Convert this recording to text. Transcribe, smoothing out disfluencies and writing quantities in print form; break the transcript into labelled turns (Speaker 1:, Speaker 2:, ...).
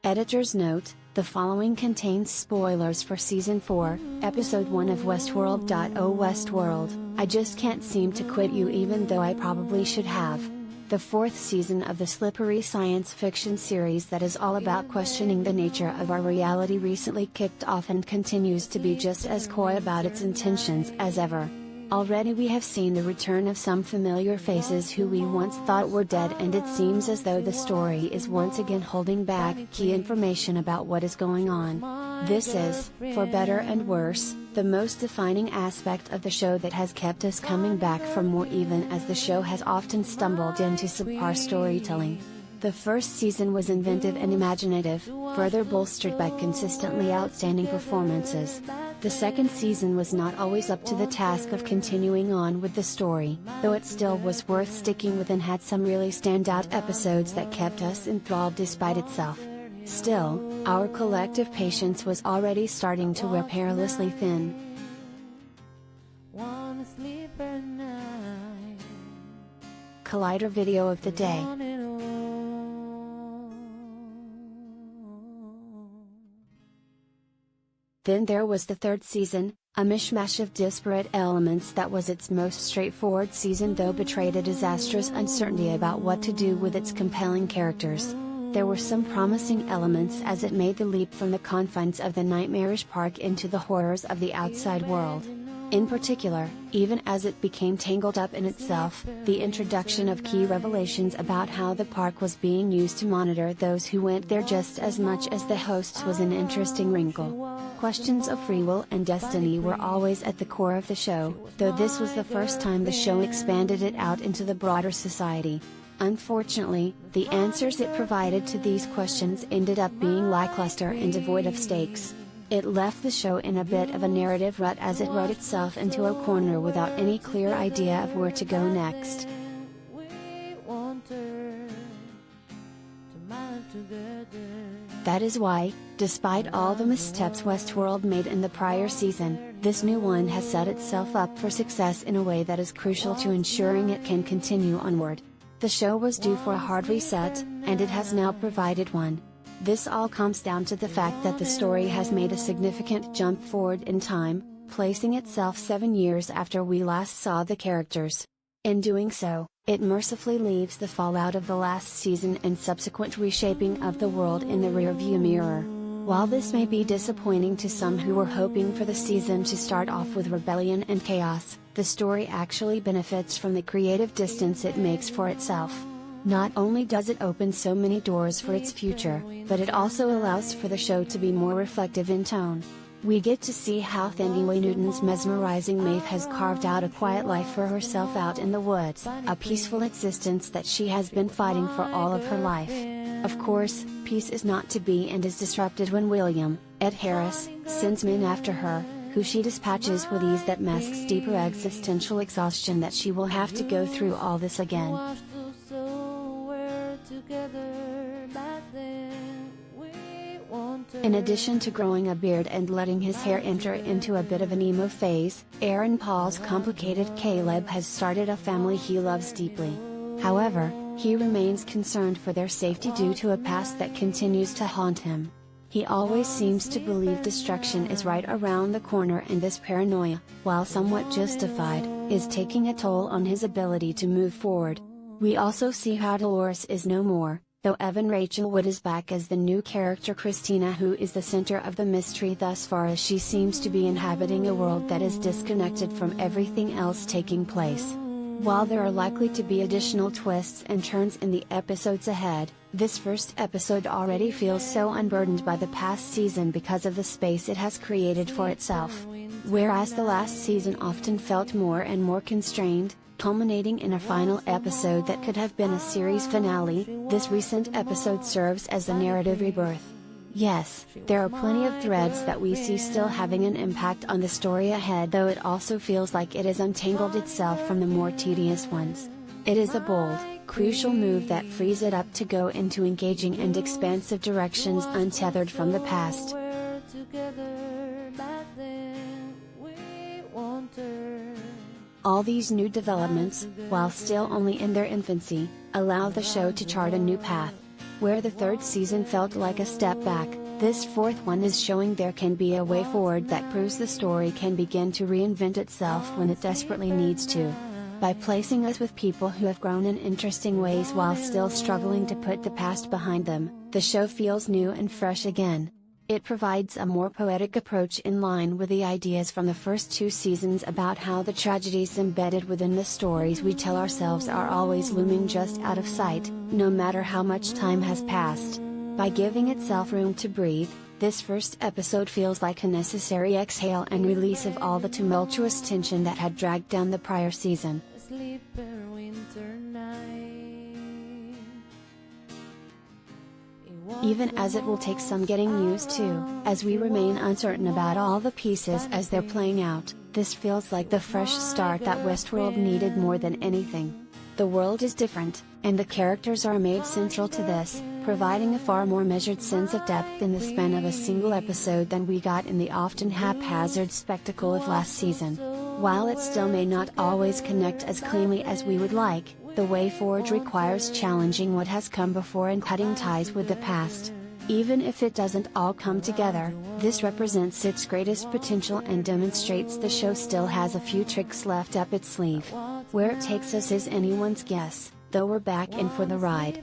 Speaker 1: Editor's note: the following contains spoilers for Season 4, Episode 1 of Westworld.Oh Westworld. I just can't seem to quit you even though I probably should have. The fourth season of the slippery science fiction series that is all about questioning the nature of our reality recently kicked off and continues to be just as coy about its intentions as ever. Already we have seen the return of some familiar faces who we once thought were dead, and it seems as though the story is once again holding back key information about what is going on. This is, for better and worse, the most defining aspect of the show that has kept us coming back for more, even as the show has often stumbled into subpar storytelling. The first season was inventive and imaginative, further bolstered by consistently outstanding performances. The second season was not always up to the task of continuing on with the story, though it still was worth sticking with and had some really standout episodes that kept us enthralled despite itself. Still, our collective patience was already starting to wear perilously thin. Collider video of the day. Then there was the third season, a mishmash of disparate elements that was its most straightforward season, though betrayed a disastrous uncertainty about what to do with its compelling characters. There were some promising elements as it made the leap from the confines of the nightmarish park into the horrors of the outside world. In particular, even as it became tangled up in itself, the introduction of key revelations about how the park was being used to monitor those who went there just as much as the hosts was an interesting wrinkle. Questions of free will and destiny were always at the core of the show, though this was the first time the show expanded it out into the broader society. Unfortunately, the answers it provided to these questions ended up being lackluster and devoid of stakes. It left the show in a bit of a narrative rut as it wrote itself into a corner without any clear idea of where to go next. That is why, despite all the missteps Westworld made in the prior season, this new one has set itself up for success in a way that is crucial to ensuring it can continue onward. The show was due for a hard reset, and it has now provided one. This all comes down to the fact that the story has made a significant jump forward in time, placing itself 7 years after we last saw the characters. In doing so, it mercifully leaves the fallout of the last season and subsequent reshaping of the world in the rearview mirror. While this may be disappointing to some who were hoping for the season to start off with rebellion and chaos, the story actually benefits from the creative distance it makes for itself. Not only does it open so many doors for its future, but it also allows for the show to be more reflective in tone. We get to see how Thandiwe Newton's mesmerizing Maeve has carved out a quiet life for herself out in the woods, a peaceful existence that she has been fighting for all of her life. Of course, peace is not to be and is disrupted when William, Ed Harris, sends men after her, who she dispatches with ease that masks deeper existential exhaustion that she will have to go through all this again. In addition to growing a beard and letting his hair enter into a bit of an emo phase, Aaron Paul's complicated Caleb has started a family he loves deeply. However, he remains concerned for their safety due to a past that continues to haunt him. He always seems to believe destruction is right around the corner, and this paranoia, while somewhat justified, is taking a toll on his ability to move forward. We also see how Dolores is no more, though Evan Rachel Wood is back as the new character Christina, who is the center of the mystery thus far, as she seems to be inhabiting a world that is disconnected from everything else taking place. While there are likely to be additional twists and turns in the episodes ahead, this first episode already feels so unburdened by the past season because of the space it has created for itself. Whereas the last season often felt more and more constrained, culminating in a final episode that could have been a series finale, this recent episode serves as a narrative rebirth. Yes, there are plenty of threads that we see still having an impact on the story ahead, though it also feels like it has untangled itself from the more tedious ones. It is a bold, crucial move that frees it up to go into engaging and expansive directions untethered from the past. All these new developments, while still only in their infancy, allow the show to chart a new path. Where the third season felt like a step back, this fourth one is showing there can be a way forward that proves the story can begin to reinvent itself when it desperately needs to. By placing us with people who have grown in interesting ways while still struggling to put the past behind them, the show feels new and fresh again. It provides a more poetic approach in line with the ideas from the first two seasons about how the tragedies embedded within the stories we tell ourselves are always looming just out of sight, no matter how much time has passed. By giving itself room to breathe, this first episode feels like a necessary exhale and release of all the tumultuous tension that had dragged down the prior season. Even as it will take some getting used to, as we remain uncertain about all the pieces as they're playing out, this feels like the fresh start that Westworld needed more than anything. The world is different, and the characters are made central to this, providing a far more measured sense of depth in the span of a single episode than we got in the often haphazard spectacle of last season. While it still may not always connect as cleanly as we would like, the way forward requires challenging what has come before and cutting ties with the past. Even if it doesn't all come together, this represents its greatest potential and demonstrates the show still has a few tricks left up its sleeve. Where it takes us is anyone's guess, though we're back in for the ride.